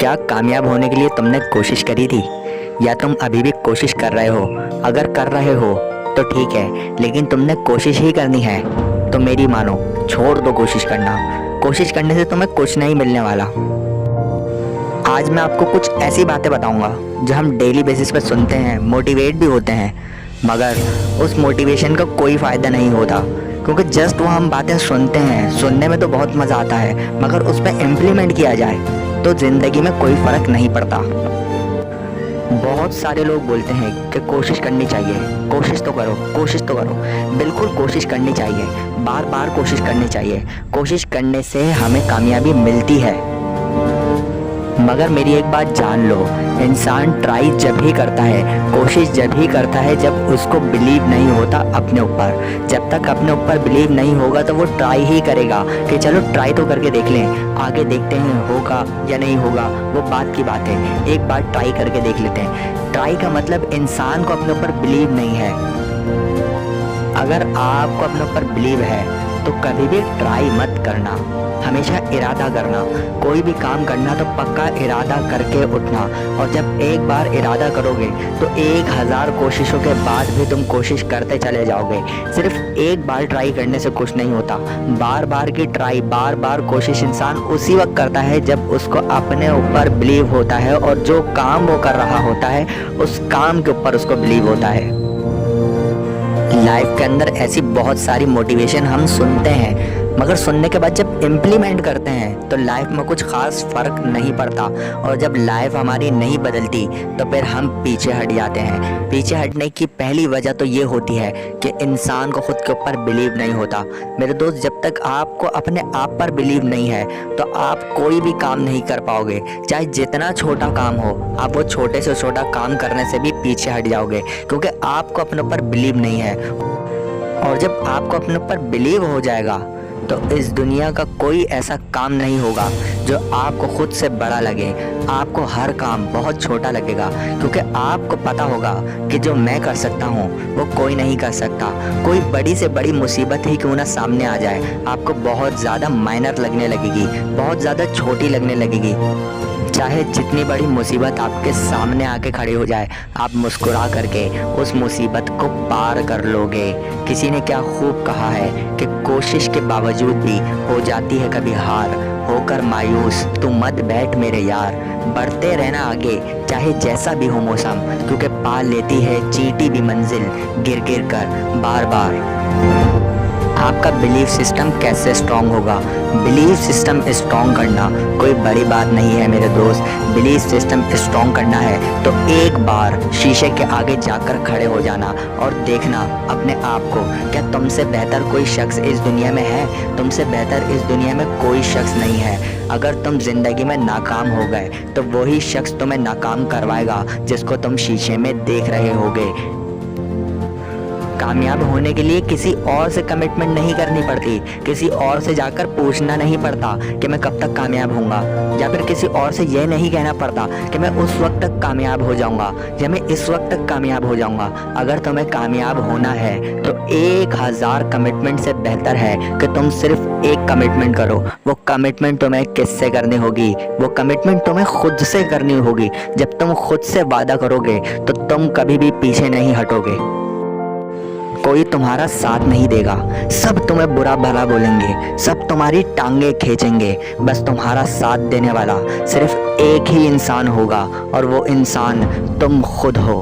क्या कामयाब होने के लिए तुमने कोशिश करी थी या तुम अभी भी कोशिश कर रहे हो? अगर कर रहे हो तो ठीक है, लेकिन तुमने कोशिश ही करनी है तो मेरी मानो, छोड़ दो कोशिश करना। कोशिश करने से तुम्हें कुछ नहीं मिलने वाला। आज मैं आपको कुछ ऐसी बातें बताऊंगा जो हम डेली बेसिस पे सुनते हैं, मोटिवेट भी होते हैं, मगर उस मोटिवेशन का कोई फ़ायदा नहीं होता, क्योंकि जस्ट वो हम बातें सुनते हैं, सुनने में तो बहुत मज़ा आता है, मगर उस पर इम्प्लीमेंट किया जाए तो ज़िंदगी में कोई फ़र्क नहीं पड़ता। बहुत सारे लोग बोलते हैं कि कोशिश करनी चाहिए, कोशिश तो करो, कोशिश तो करो। बिल्कुल कोशिश करनी चाहिए, बार बार कोशिश करनी चाहिए। कोशिश करने से हमें कामयाबी मिलती है, मगर मेरी एक बात जान लो, इंसान ट्राई जब ही करता है, कोशिश जब ही करता है जब उसको बिलीव नहीं होता अपने ऊपर। जब तक अपने ऊपर बिलीव नहीं होगा तो वो ट्राई ही करेगा कि चलो ट्राई तो करके देख लें, आगे देखते हैं होगा या नहीं होगा, वो बात की बात है। एक बार ट्राई करके देख लेते हैं। ट्राई का मतलब इंसान को अपने ऊपर बिलीव नहीं है। अगर आपको अपने ऊपर बिलीव है तो कभी भी ट्राई मत करना, हमेशा इरादा करना। कोई भी काम करना तो पक्का इरादा करके उठना, और जब एक बार इरादा करोगे तो 1000 कोशिशों के बाद भी तुम कोशिश करते चले जाओगे। सिर्फ एक बार ट्राई करने से कुछ नहीं होता, बार बार की ट्राई, बार बार कोशिश इंसान उसी वक्त करता है जब उसको अपने ऊपर बिलीव होता है, और जो काम वो कर रहा होता है उस काम के ऊपर उसको बिलीव होता है। लाइफ के अंदर ऐसी बहुत सारी मोटिवेशन हम सुनते हैं, मगर सुनने के बाद जब इम्प्लीमेंट करते हैं तो लाइफ में कुछ ख़ास फ़र्क नहीं पड़ता, और जब लाइफ हमारी नहीं बदलती तो फिर हम पीछे हट जाते हैं। पीछे हटने की पहली वजह तो ये होती है कि इंसान को खुद के ऊपर बिलीव नहीं होता। मेरे दोस्त, जब तक आपको अपने आप पर बिलीव नहीं है तो आप कोई भी काम नहीं कर पाओगे, चाहे जितना छोटा काम हो। आप वो छोटे से छोटा काम करने से भी पीछे हट जाओगे, क्योंकि आपको अपने ऊपर बिलीव नहीं है। और जब आपको अपने ऊपर बिलीव हो जाएगा तो इस दुनिया का कोई ऐसा काम नहीं होगा जो आपको खुद से बड़ा लगे। आपको हर काम बहुत छोटा लगेगा, क्योंकि आपको पता होगा कि जो मैं कर सकता हूँ वो कोई नहीं कर सकता। कोई बड़ी से बड़ी मुसीबत ही क्यों ना सामने आ जाए, आपको बहुत ज़्यादा माइनर लगने लगेगी, बहुत ज़्यादा छोटी लगने लगेगी। चाहे जितनी बड़ी मुसीबत आपके सामने आके खड़ी हो जाए, आप मुस्कुरा करके उस मुसीबत को पार कर लोगे। किसी ने क्या खूब कहा है कि कोशिश के बावजूद भी हो जाती है कभी हार, होकर मायूस तू मत बैठ मेरे यार, बढ़ते रहना आगे चाहे जैसा भी हो मौसम, क्योंकि पा लेती है चींटी भी मंजिल गिर गिर कर बार बार। आपका बिलीफ सिस्टम कैसे स्ट्रॉन्ग होगा? बिलीफ सिस्टम स्ट्रॉन्ग करना कोई बड़ी बात नहीं है मेरे दोस्त। बिलीफ सिस्टम स्ट्रॉन्ग करना है तो एक बार शीशे के आगे जाकर खड़े हो जाना और देखना अपने आप को, क्या तुमसे बेहतर कोई शख्स इस दुनिया में है? तुमसे बेहतर इस दुनिया में कोई शख्स नहीं है। अगर तुम ज़िंदगी में नाकाम हो गए तो वही शख्स तुम्हें नाकाम करवाएगा जिसको तुम शीशे में देख रहे होगे। कामयाब होने के लिए किसी और से कमिटमेंट नहीं करनी पड़ती, किसी और से जाकर पूछना नहीं पड़ता कि मैं कब तक कामयाब होऊंगा, या फिर किसी और से यह नहीं कहना पड़ता कि मैं उस वक्त तक कामयाब हो जाऊंगा या मैं इस वक्त तक कामयाब हो जाऊंगा। अगर तुम्हें कामयाब होना है तो 1000 कमिटमेंट से बेहतर है कि तुम सिर्फ एक कमिटमेंट करो। वो कमिटमेंट तुम्हें किससे करनी होगी? वो कमिटमेंट तुम्हें खुद से करनी होगी। जब तुम खुद से वादा करोगे तो तुम कभी भी पीछे नहीं हटोगे। कोई तुम्हारा साथ नहीं देगा, सब तुम्हें बुरा भला बोलेंगे, सब तुम्हारी टांगे खींचेंगे। बस तुम्हारा साथ देने वाला सिर्फ एक ही इंसान होगा, और वो इंसान तुम खुद हो।